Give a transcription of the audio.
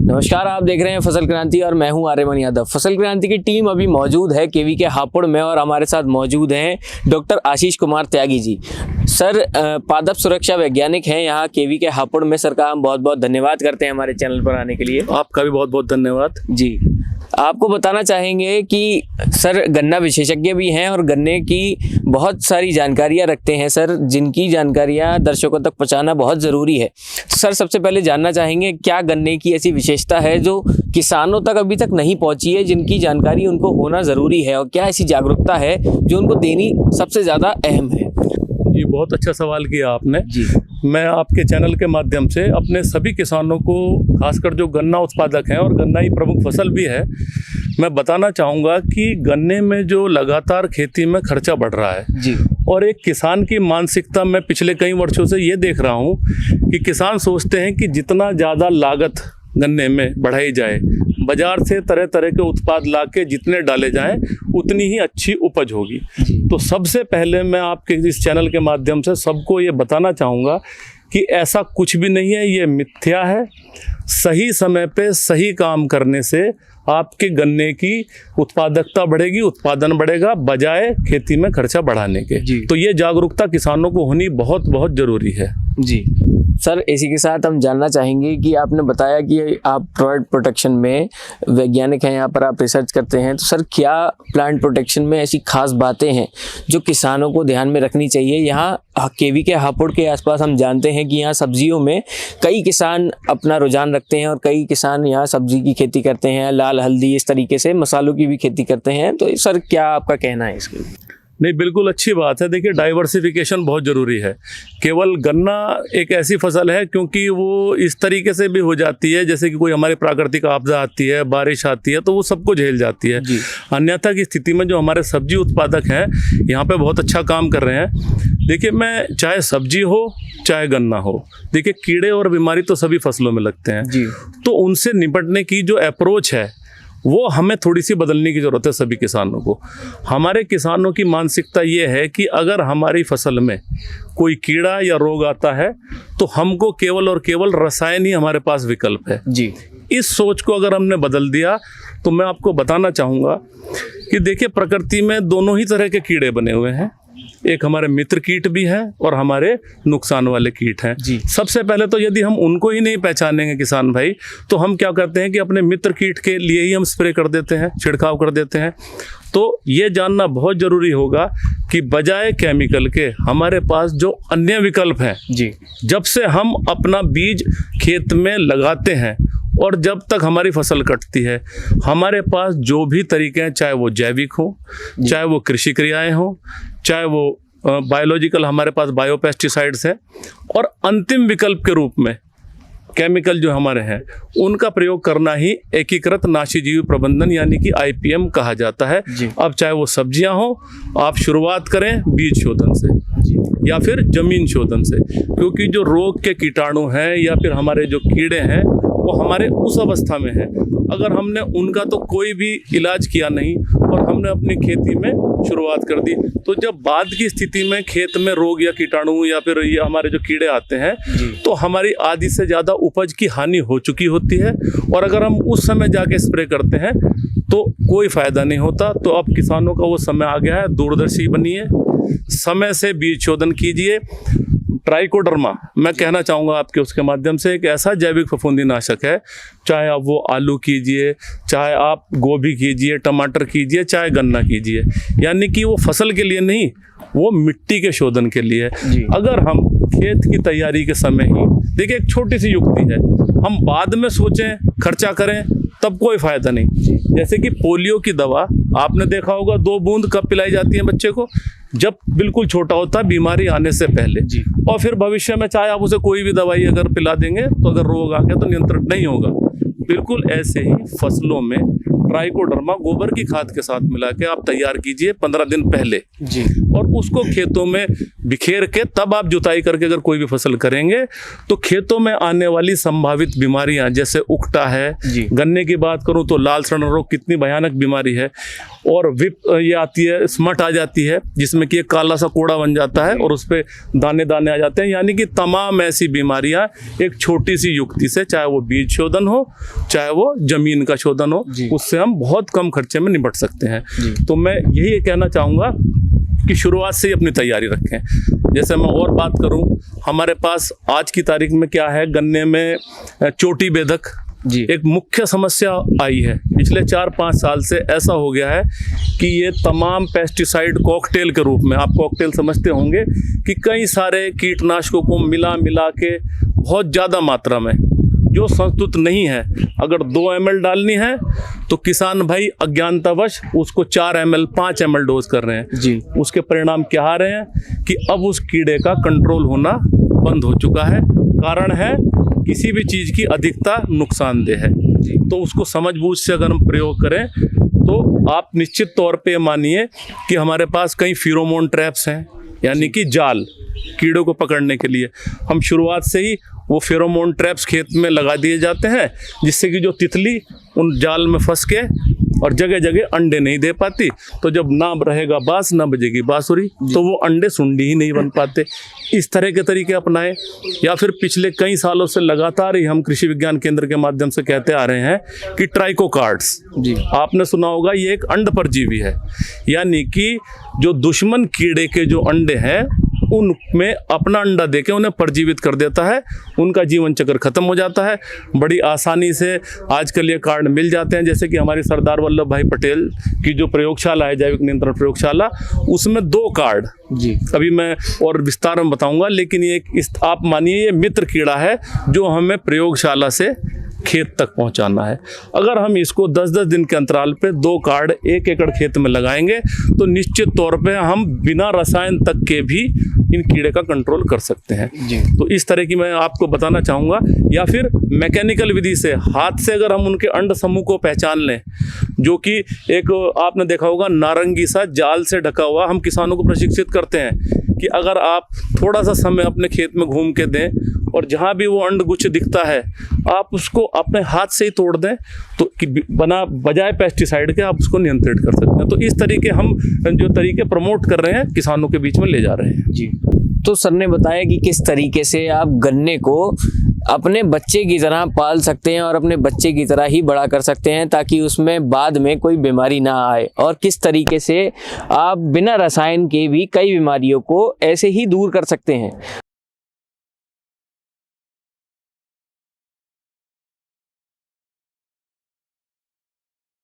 नमस्कार, आप देख रहे हैं फसल क्रांति और मैं हूं आर्यमन यादव। फसल क्रांति की टीम अभी मौजूद है केवी के हापुड़ में और हमारे साथ मौजूद हैं डॉक्टर आशीष कुमार त्यागी जी। सर पादप सुरक्षा वैज्ञानिक हैं यहाँ केवी के हापुड़ में। सर का हम बहुत बहुत धन्यवाद करते हैं हमारे चैनल पर आने के लिए। आपका भी बहुत बहुत धन्यवाद जी। आपको बताना चाहेंगे कि सर गन्ना विशेषज्ञ भी हैं और गन्ने की बहुत सारी जानकारियां रखते हैं सर, जिनकी जानकारियां दर्शकों तक पहुंचाना बहुत ज़रूरी है। सर सबसे पहले जानना चाहेंगे क्या गन्ने की ऐसी विशेषता है जो किसानों तक अभी तक नहीं पहुंची है, जिनकी जानकारी उनको होना ज़रूरी है, और क्या ऐसी जागरूकता है जो उनको देनी सबसे ज़्यादा अहम है? ये बहुत अच्छा सवाल किया आपने जी। मैं आपके चैनल के माध्यम से अपने सभी किसानों को, खासकर जो गन्ना उत्पादक हैं और गन्ना ही प्रमुख फसल भी है, मैं बताना चाहूँगा कि गन्ने में जो लगातार खेती में खर्चा बढ़ रहा है जी। और एक किसान की मानसिकता मैं पिछले कई वर्षों से ये देख रहा हूँ कि किसान सोचते हैं कि जितना ज़्यादा लागत गन्ने में बढ़ाई जाए, बाजार से तरह तरह के उत्पाद लाके जितने डाले जाएं उतनी ही अच्छी उपज होगी। तो सबसे पहले मैं आपके इस चैनल के माध्यम से सबको ये बताना चाहूँगा कि ऐसा कुछ भी नहीं है, ये मिथ्या है। सही समय पे सही काम करने से आपके गन्ने की उत्पादकता बढ़ेगी, उत्पादन बढ़ेगा, बजाय खेती में खर्चा बढ़ाने के। तो ये जागरूकता किसानों को होनी बहुत बहुत ज़रूरी है जी। सर इसी के साथ हम जानना चाहेंगे कि आपने बताया कि आप प्लांट प्रोटेक्शन में वैज्ञानिक हैं, यहाँ पर आप रिसर्च करते हैं, तो सर क्या प्लांट प्रोटेक्शन में ऐसी खास बातें हैं जो किसानों को ध्यान में रखनी चाहिए? यहाँ केवी के हापुड़ के आसपास हम जानते हैं कि यहाँ सब्जियों में कई किसान अपना रुझान रखते हैं और कई किसान यहाँ सब्जी की खेती करते हैं, लाल हल्दी इस तरीके से मसालों की भी खेती करते हैं, तो सर क्या आपका कहना है इसके? नहीं, बिल्कुल अच्छी बात है। देखिए, डाइवर्सिफिकेशन बहुत ज़रूरी है। केवल गन्ना एक ऐसी फसल है क्योंकि वो इस तरीके से भी हो जाती है, जैसे कि कोई हमारी प्राकृतिक आपदा आती है, बारिश आती है, तो वो सबको झेल जाती है। अन्यथा की स्थिति में जो हमारे सब्जी उत्पादक हैं यहाँ पे बहुत अच्छा काम कर रहे हैं। देखिए, मैं चाहे सब्जी हो चाहे गन्ना हो, देखिए कीड़े और बीमारी तो सभी फसलों में लगते हैं जी। तो उनसे निपटने की जो अप्रोच है वो हमें थोड़ी सी बदलने की ज़रूरत है सभी किसानों को। हमारे किसानों की मानसिकता ये है कि अगर हमारी फसल में कोई कीड़ा या रोग आता है तो हमको केवल और केवल रसायन ही हमारे पास विकल्प है जी। इस सोच को अगर हमने बदल दिया तो मैं आपको बताना चाहूँगा कि देखिए, प्रकृति में दोनों ही तरह के कीड़े बने हुए हैं। एक हमारे मित्र कीट भी हैं और हमारे नुकसान वाले कीट हैं जी। सबसे पहले तो यदि हम उनको ही नहीं पहचानेंगे किसान भाई, तो हम क्या करते हैं कि अपने मित्र कीट के लिए ही हम स्प्रे कर देते हैं, छिड़काव कर देते हैं। तो ये जानना बहुत ज़रूरी होगा कि बजाय केमिकल के हमारे पास जो अन्य विकल्प हैं जी। जब से हम अपना बीज खेत में लगाते हैं और जब तक हमारी फसल कटती है, हमारे पास जो भी तरीके हैं, चाहे वो जैविक हो, चाहे वो कृषि क्रियाएं हो, चाहे वो बायोलॉजिकल, हमारे पास बायोपेस्टिसाइड्स हैं, और अंतिम विकल्प के रूप में केमिकल जो हमारे हैं उनका प्रयोग करना ही एकीकृत नाशीजीवी प्रबंधन यानी कि IPM कहा जाता है। अब चाहे वो सब्जियां हो, आप शुरुआत करें बीज शोधन से या फिर जमीन शोधन से, क्योंकि जो रोग के कीटाणु हैं या फिर हमारे जो कीड़े हैं वो हमारे उस अवस्था में है, अगर हमने उनका तो कोई भी इलाज किया नहीं और हमने अपनी खेती में शुरुआत कर दी, तो जब बाद की स्थिति में खेत में रोग या कीटाणु या फिर ये हमारे जो कीड़े आते हैं तो हमारी आधी से ज़्यादा उपज की हानि हो चुकी होती है, और अगर हम उस समय जाके स्प्रे करते हैं तो कोई फ़ायदा नहीं होता। तो अब किसानों का वो समय आ गया है, दूरदर्शी बनिए, समय से बीज शोधन कीजिए। ट्राइकोडर्मा मैं कहना चाहूँगा आपके उसके माध्यम से, एक ऐसा जैविक फफूंदीनाशक है, चाहे आप वो आलू कीजिए, चाहे आप गोभी कीजिए, टमाटर कीजिए, चाहे गन्ना कीजिए, यानी कि वो फसल के लिए नहीं, वो मिट्टी के शोधन के लिए है। अगर हम खेत की तैयारी के समय ही, देखिए एक छोटी सी युक्ति है, हम बाद में सोचें खर्चा करें तब कोई फ़ायदा नहीं। जैसे कि पोलियो की दवा आपने देखा होगा 2 बूंद कब पिलाई जाती है बच्चे को, जब बिल्कुल छोटा होता है, बीमारी आने से पहले, और फिर भविष्य में चाहे आप उसे कोई भी दवाई अगर पिला देंगे तो अगर रोग आ गया तो नियंत्रण नहीं होगा। बिल्कुल ऐसे ही फसलों में ट्राइकोडर्मा गोबर की खाद के साथ मिला के आप तैयार कीजिए 15 दिन पहले जी। और उसको खेतों में बिखेर के तब आप जुताई करके अगर कोई भी फसल करेंगे तो खेतों में आने वाली संभावित बीमारियां जैसे उकटा है, जी। गन्ने की बात करूं तो लाल सड़न रोग कितनी भयानक बीमारी है, और विप ये आती है, स्मट आ जाती है जिसमें कि एक काला सा कोड़ा बन जाता है और उस पे दाने दाने आ जाते हैं। यानी कि तमाम ऐसी बीमारियां एक छोटी सी युक्ति से, चाहे वो बीज शोधन हो चाहे वो जमीन का शोधन हो, उससे हम बहुत कम खर्चे में निपट सकते हैं। तो मैं यही कहना चाहूँगा कि शुरुआत से ही अपनी तैयारी रखें। जैसे मैं और बात करूं, हमारे पास आज की तारीख में क्या है, गन्ने में चोटी बेधक जी। एक मुख्य समस्या आई है। पिछले 4-5 साल से ऐसा हो गया है कि ये तमाम पेस्टिसाइड कॉकटेल के रूप में, आप कॉकटेल समझते होंगे, कि कई सारे कीटनाशकों को मिला के बहुत ज़्यादा मात्रा में, जो संतुलित नहीं है, अगर 2 ml डालनी है तो किसान भाई अज्ञानतावश उसको 4 ml 5 ml डोज कर रहे हैं जी। उसके परिणाम क्या आ रहे हैं कि अब उस कीड़े का कंट्रोल होना बंद हो चुका है। कारण है किसी भी चीज़ की अधिकता नुकसानदेह है, तो उसको समझबूझ से अगर हम प्रयोग करें तो आप निश्चित तौर पे मानिए कि हमारे पास कई फेरोमोन ट्रैप्स हैं, यानी कि जाल कीड़ों को पकड़ने के लिए हम शुरुआत से ही वो फेरोमोन ट्रैप्स खेत में लगा दिए जाते हैं, जिससे कि जो तितली उन जाल में फंस के और जगह जगह अंडे नहीं दे पाती, तो जब ना रहेगा बांस ना बजेगी बांसुरी, तो वो अंडे सुंडी ही नहीं बन पाते। इस तरह के तरीके अपनाएं, या फिर पिछले कई सालों से लगातार ही हम कृषि विज्ञान केंद्र के माध्यम से कहते आ रहे हैं कि ट्राइकोकार्ड्स जी, आपने सुना होगा, ये एक अंड परजीवी है, यानी कि जो दुश्मन कीड़े के जो अंडे हैं उनमें अपना अंडा देके उन्हें परजीवित कर देता है, उनका जीवन चक्र खत्म हो जाता है। बड़ी आसानी से आजकल ये कार्ड मिल जाते हैं, जैसे कि हमारी सरदार वल्लभ भाई पटेल की जो प्रयोगशाला है, जैविक नियंत्रण प्रयोगशाला, उसमें 2 कार्ड जी, अभी मैं और विस्तार में बताऊंगा, लेकिन ये आप मानिए ये मित्र कीड़ा है जो हमें प्रयोगशाला से खेत तक पहुंचाना है। अगर हम इसको 10-10 दिन के अंतराल पे 2 कार्ड 1 एकड़ खेत में लगाएंगे तो निश्चित तौर पे हम बिना रसायन तक के भी इन कीड़े का कंट्रोल कर सकते हैं जी। तो इस तरह की मैं आपको बताना चाहूँगा, या फिर मैकेनिकल विधि से हाथ से अगर हम उनके अंड समूह को पहचान लें, जो कि एक आपने देखा होगा नारंगी सा जाल से ढका हुआ, हम किसानों को प्रशिक्षित करते हैं कि अगर आप थोड़ा सा समय अपने खेत में घूम के दें और जहाँ भी वो अंड गुच्छ दिखता है आप उसको अपने हाथ से ही तोड़ दें, तो बजाय पेस्टिसाइड के आप उसको नियंत्रित कर सकते हैं। तो इस तरीके हम जो तरीके प्रमोट कर रहे हैं किसानों के बीच में ले जा रहे हैं जी। तो सर ने बताया कि किस तरीके से आप गन्ने को अपने बच्चे की तरह पाल सकते हैं और अपने बच्चे की तरह ही बड़ा कर सकते हैं, ताकि उसमें बाद में कोई बीमारी ना आए, और किस तरीके से आप बिना रसायन के भी कई बीमारियों को ऐसे ही दूर कर सकते हैं।